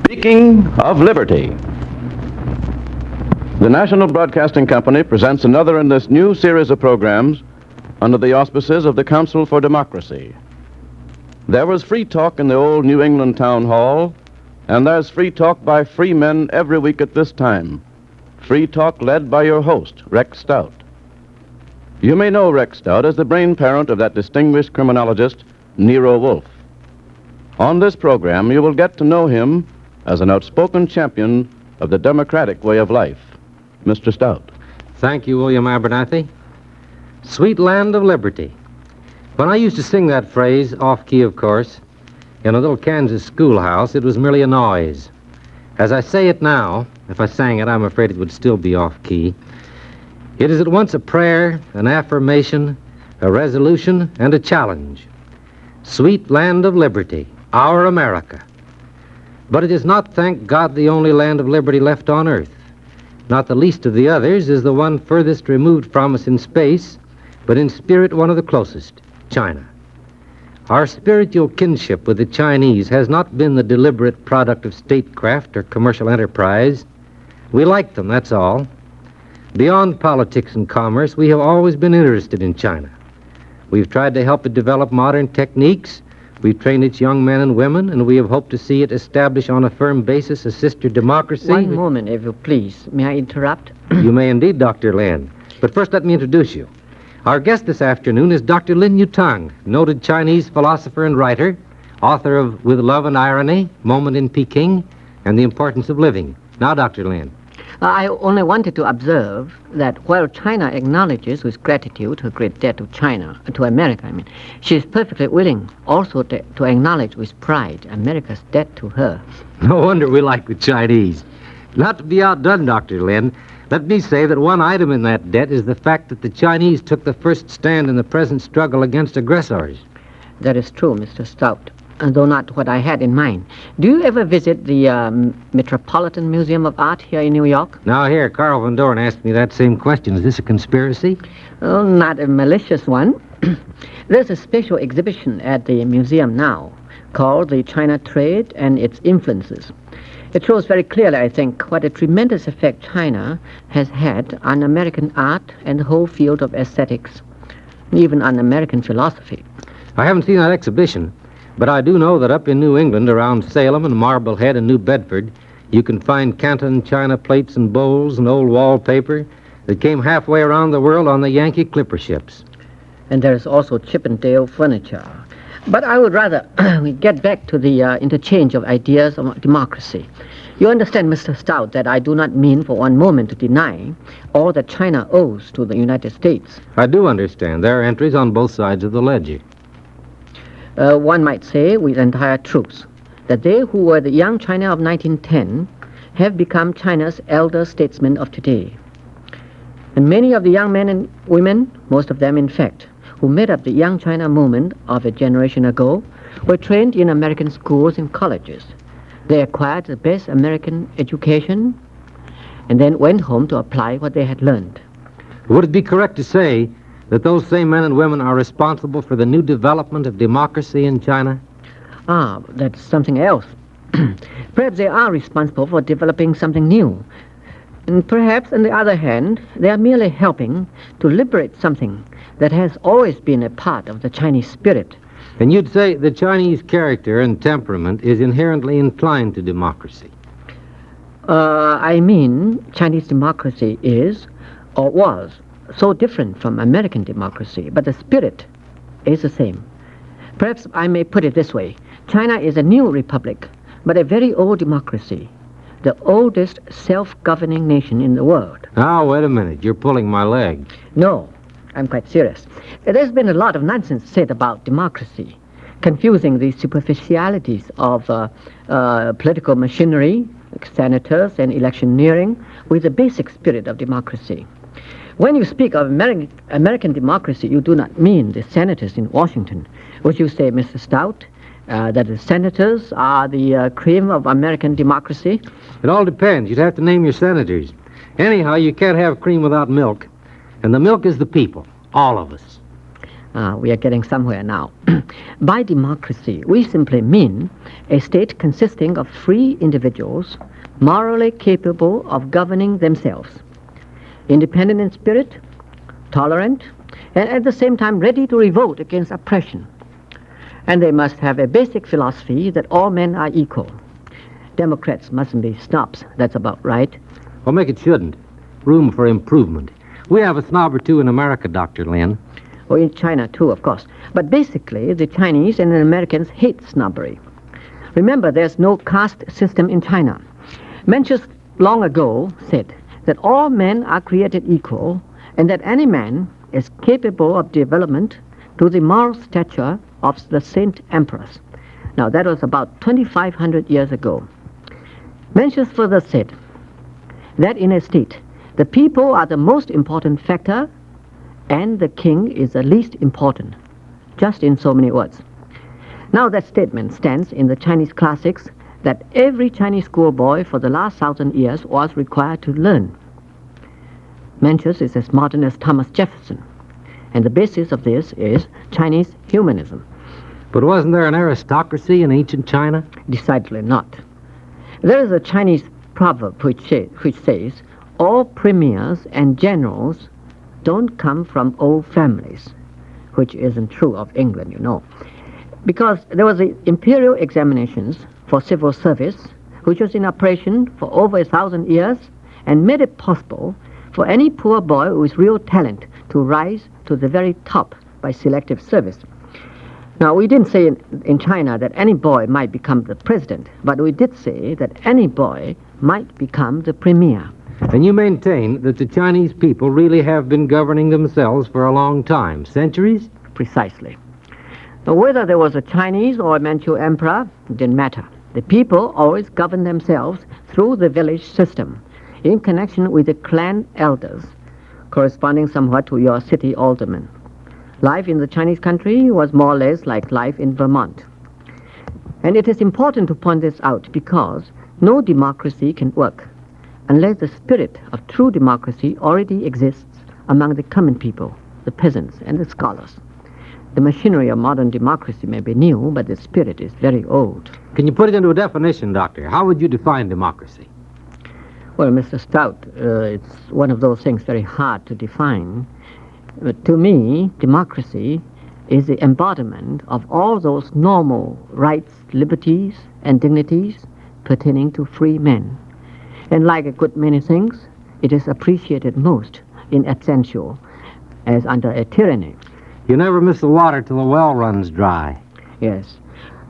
Speaking of liberty, the National Broadcasting Company presents another in this new series of programs under the auspices of the Council for Democracy. There was free talk in the old New England town hall, and there's free talk by free men every week at this time. Free talk led by your host, Rex Stout. You may know Rex Stout as the brain parent of that distinguished criminologist, Nero Wolfe. On this program, you will get to know him as an outspoken champion of the democratic way of life. Mr. Stout. Thank you, William Abernathy. Sweet land of liberty. When I used to sing that phrase, off-key of course, in a little Kansas schoolhouse, it was merely a noise. As I say it now, if I sang it, I'm afraid it would still be off-key. It is at once a prayer, an affirmation, a resolution, and a challenge. Sweet land of liberty, our America. But it is not, thank God, the only land of liberty left on earth. Not the least of the others is the one furthest removed from us in space, but in spirit one of the closest, China. Our spiritual kinship with the Chinese has not been the deliberate product of statecraft or commercial enterprise. We like them, that's all. Beyond politics and commerce, we have always been interested in China. We've tried to help it develop modern techniques. We've trained its young men and women, and we have hoped to see it establish on a firm basis a sister democracy. One moment, if you please. May I interrupt? You may indeed, Dr. Lin. But first, let me introduce you. Our guest this afternoon is Dr. Lin Yutang, noted Chinese philosopher and writer, author of With Love and Irony, Moment in Peking, and The Importance of Living. Now, Dr. Lin. I only wanted to observe that while China acknowledges with gratitude her great debt to America, she is perfectly willing also to acknowledge with pride America's debt to her. No wonder we like the Chinese. Not to be outdone, Dr. Lin, let me say that one item in that debt is the fact that the Chinese took the first stand in the present struggle against aggressors. That is true, Mr. Stout, though not what I had in mind. Do you ever visit the Metropolitan Museum of Art here in New York? Now here, Carl Van Doren asked me that same question. Is this a conspiracy? Oh, not a malicious one. There's a special exhibition at the museum now called The China Trade and Its Influences. It shows very clearly, I think, what a tremendous effect China has had on American art and the whole field of aesthetics, even on American philosophy. I haven't seen that exhibition, but I do know that up in New England, around Salem and Marblehead and New Bedford, you can find Canton china plates and bowls and old wallpaper that came halfway around the world on the Yankee clipper ships. And there's also Chippendale furniture. But I would rather we get back to the interchange of ideas of democracy. You understand, Mr. Stout, that I do not mean for one moment to deny all that China owes to the United States. I do understand. There are entries on both sides of the ledger. One might say with entire truth that they who were the young China of 1910 have become China's elder statesmen of today. And many of the young men and women, most of them in fact, who made up the young China movement of a generation ago, were trained in American schools and colleges. They acquired the best American education and then went home to apply what they had learned. Would it be correct to say that those same men and women are responsible for the new development of democracy in China? Ah, that's something else. Perhaps they are responsible for developing something new. And perhaps, on the other hand, they are merely helping to liberate something that has always been a part of the Chinese spirit. And you'd say the Chinese character and temperament is inherently inclined to democracy. I mean, Chinese democracy is, or was, so different from American democracy, but the spirit is the same. Perhaps I may put it this way. China is a new republic, but a very old democracy, the oldest self-governing nation in the world. Now, wait a minute. You're pulling my leg. No, I'm quite serious. There's been a lot of nonsense said about democracy, confusing the superficialities of political machinery, like senators and electioneering, with the basic spirit of democracy. When you speak of American democracy, you do not mean the senators in Washington. Would you say, Mr. Stout, that the senators are the cream of American democracy? It all depends. You'd have to name your senators. Anyhow, you can't have cream without milk. And the milk is the people, all of us. We are getting somewhere now. By democracy, we simply mean a state consisting of free individuals morally capable of governing themselves, independent in spirit, tolerant, and at the same time ready to revolt against oppression. And they must have a basic philosophy that all men are equal. Democrats mustn't be snobs, that's about right. Well, make it shouldn't. Room for improvement. We have a snob or two in America, Dr. Lin. Or in China, too, of course. But basically, the Chinese and the Americans hate snobbery. Remember, there's no caste system in China. Mencius long ago said that all men are created equal and that any man is capable of development to the moral stature of the saint emperors. Now, that was about 2,500 years ago. Mencius further said that in a state, the people are the most important factor and the king is the least important, just in so many words. Now that statement stands in the Chinese classics that every Chinese schoolboy for the last 1,000 years was required to learn. Mencius is as modern as Thomas Jefferson, and the basis of this is Chinese humanism. But wasn't there an aristocracy in ancient China? Decidedly not. There is a Chinese proverb which says, all premiers and generals don't come from old families, which isn't true of England, you know. Because there was the imperial examinations for civil service, which was in operation for over 1,000 years, and made it possible for any poor boy with real talent to rise to the very top by selective service. Now, we didn't say in China that any boy might become the president, but we did say that any boy might become the premier. And you maintain that the Chinese people really have been governing themselves for a long time, centuries? Precisely. Now, whether there was a Chinese or a Manchu emperor, it didn't matter. The people always governed themselves through the village system, in connection with the clan elders, corresponding somewhat to your city aldermen. Life in the Chinese country was more or less like life in Vermont. And it is important to point this out because no democracy can work unless the spirit of true democracy already exists among the common people, the peasants, and the scholars. The machinery of modern democracy may be new, but the spirit is very old. Can you put it into a definition, Doctor? How would you define democracy? Well, Mr. Stout, it's one of those things very hard to define. But to me, democracy is the embodiment of all those normal rights, liberties, and dignities pertaining to free men. And like a good many things, it is appreciated most in absentia, as under a tyranny. You never miss the water till the well runs dry. Yes,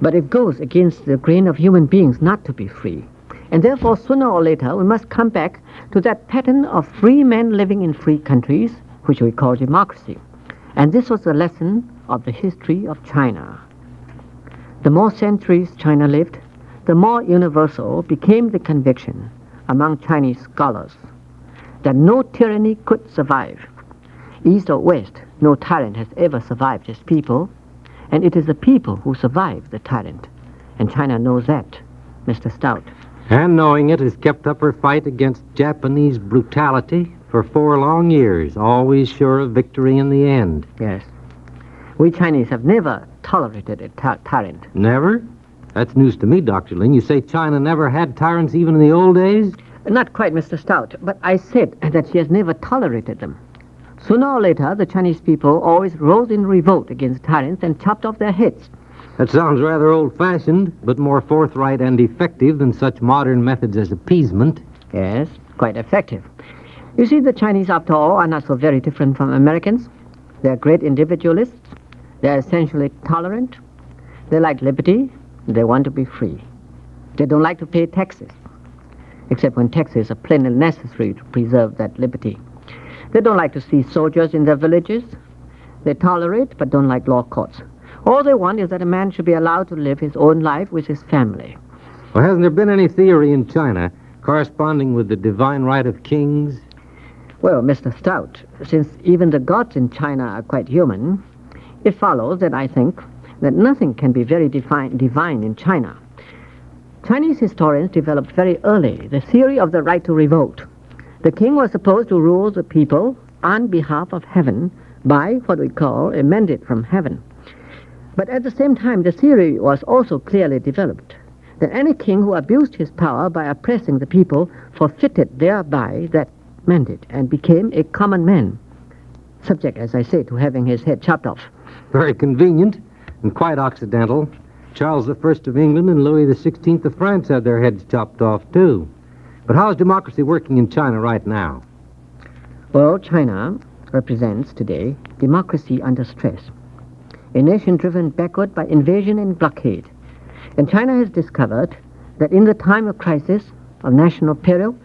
but it goes against the grain of human beings not to be free. And therefore, sooner or later, we must come back to that pattern of free men living in free countries, which we call democracy. And this was the lesson of the history of China. The more centuries China lived, the more universal became the conviction among Chinese scholars that no tyranny could survive. East or west, no tyrant has ever survived his people, and it is the people who survive the tyrant. And China knows that, Mr. Stout. And knowing it, has kept up her fight against Japanese brutality for 4 long years, always sure of victory in the end. Yes. We Chinese have never tolerated a tyrant. Never? That's news to me, Dr. Lin. You say China never had tyrants even in the old days? Not quite, Mr. Stout, but I said that she has never tolerated them. Sooner or later, the Chinese people always rose in revolt against tyrants and chopped off their heads. That sounds rather old-fashioned, but more forthright and effective than such modern methods as appeasement. Yes, quite effective. You see, the Chinese, after all, are not so very different from Americans. They're great individualists. They're essentially tolerant. They like liberty. They want to be free. They don't like to pay taxes, except when taxes are plainly necessary to preserve that liberty. They don't like to see soldiers in their villages. They tolerate but don't like law courts. All they want is that a man should be allowed to live his own life with his family. Well, hasn't there been any theory in China corresponding with the divine right of kings? Well, Mr. Stout, since even the gods in China are quite human, it follows that I think that nothing can be very divine in China. Chinese historians developed very early the theory of the right to revolt. The king was supposed to rule the people on behalf of heaven, by what we call a mandate from heaven. But at the same time, the theory was also clearly developed that any king who abused his power by oppressing the people forfeited thereby that mandate and became a common man, subject, as I say, to having his head chopped off. Very convenient and quite occidental. Charles I of England and Louis XVI of France had their heads chopped off, too. But how is democracy working in China right now? Well, China represents today democracy under stress, a nation driven backward by invasion and blockade. And China has discovered that in the time of crisis, of national peril,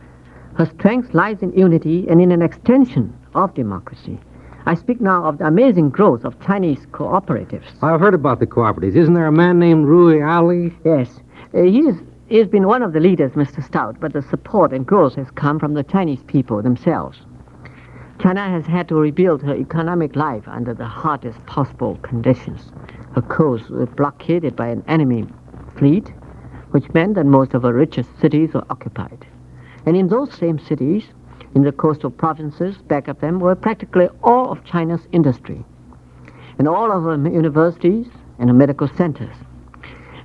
her strength lies in unity and in an extension of democracy. I speak now of the amazing growth of Chinese cooperatives. I've heard about the cooperatives. Isn't there a man named WWII? Yes. He has been one of the leaders, Mr. Stout, but the support and growth has come from the Chinese people themselves. China has had to rebuild her economic life under the hardest possible conditions. Her coast was blockaded by an enemy fleet, which meant that most of her richest cities were occupied. And in those same cities, in the coastal provinces, back of them, were practically all of China's industry and all of her universities and her medical centers.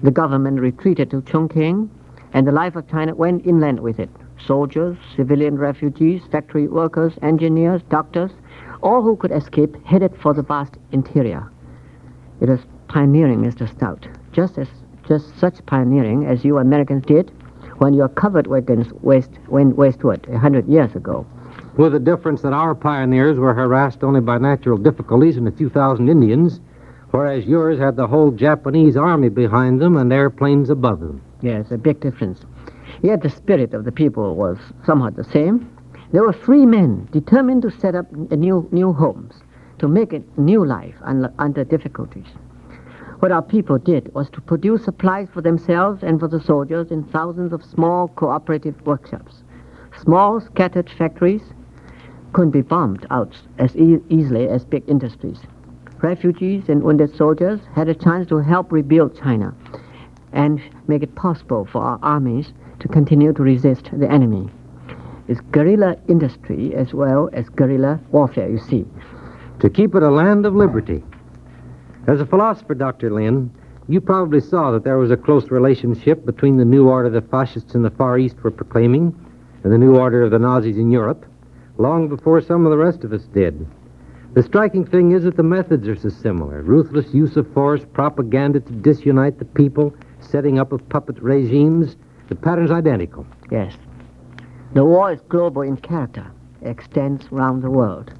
The government retreated to Chongqing, and the life of China went inland with it. Soldiers, civilian refugees, factory workers, engineers, doctors, all who could escape headed for the vast interior. It was pioneering, Mr. Stout, just such pioneering as you Americans did when your covered wagons went westward 100 years ago. With the difference that our pioneers were harassed only by natural difficulties and a few thousand Indians, whereas yours had the whole Japanese army behind them and airplanes above them. Yes, a big difference. Yet the spirit of the people was somewhat the same. They were free men, determined to set up new homes, to make a new life under difficulties. What our people did was to produce supplies for themselves and for the soldiers in thousands of small cooperative workshops. Small, scattered factories couldn't be bombed out as easily as big industries. Refugees and wounded soldiers had a chance to help rebuild China and make it possible for our armies to continue to resist the enemy. It's guerrilla industry as well as guerrilla warfare, you see. To keep it a land of liberty. As a philosopher, Dr. Lin, you probably saw that there was a close relationship between the new order the fascists in the Far East were proclaiming and the new order of the Nazis in Europe, long before some of the rest of us did. The striking thing is that the methods are so similar. Ruthless use of force, propaganda to disunite the people, setting up of puppet regimes. The pattern's identical. Yes. The war is global in character, extends around the world.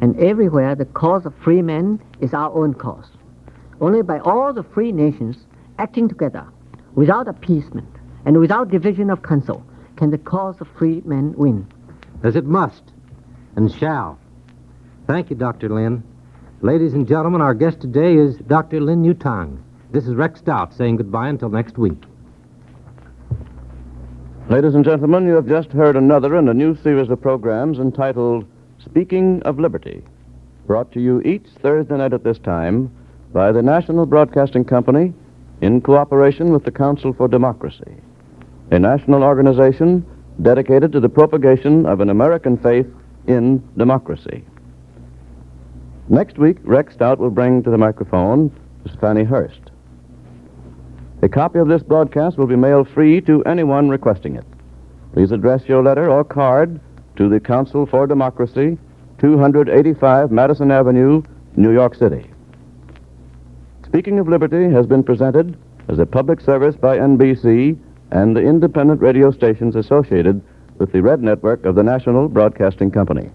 And everywhere the cause of free men is our own cause. Only by all the free nations acting together, without appeasement and without division of counsel, can the cause of free men win. As it must and shall. Thank you, Dr. Lin. Ladies and gentlemen, our guest today is Dr. Lin Yu Tang. This is Rex Stout saying goodbye until next week. Ladies and gentlemen, you have just heard another in a new series of programs entitled Speaking of Liberty, brought to you each Thursday night at this time by the National Broadcasting Company in cooperation with the Council for Democracy, a national organization dedicated to the propagation of an American faith in democracy. Next week, Rex Stout will bring to the microphone Miss Fanny Hurst. A copy of this broadcast will be mailed free to anyone requesting it. Please address your letter or card to the Council for Democracy, 285 Madison Avenue, New York City. Speaking of Liberty has been presented as a public service by NBC and the independent radio stations associated with the Red Network of the National Broadcasting Company.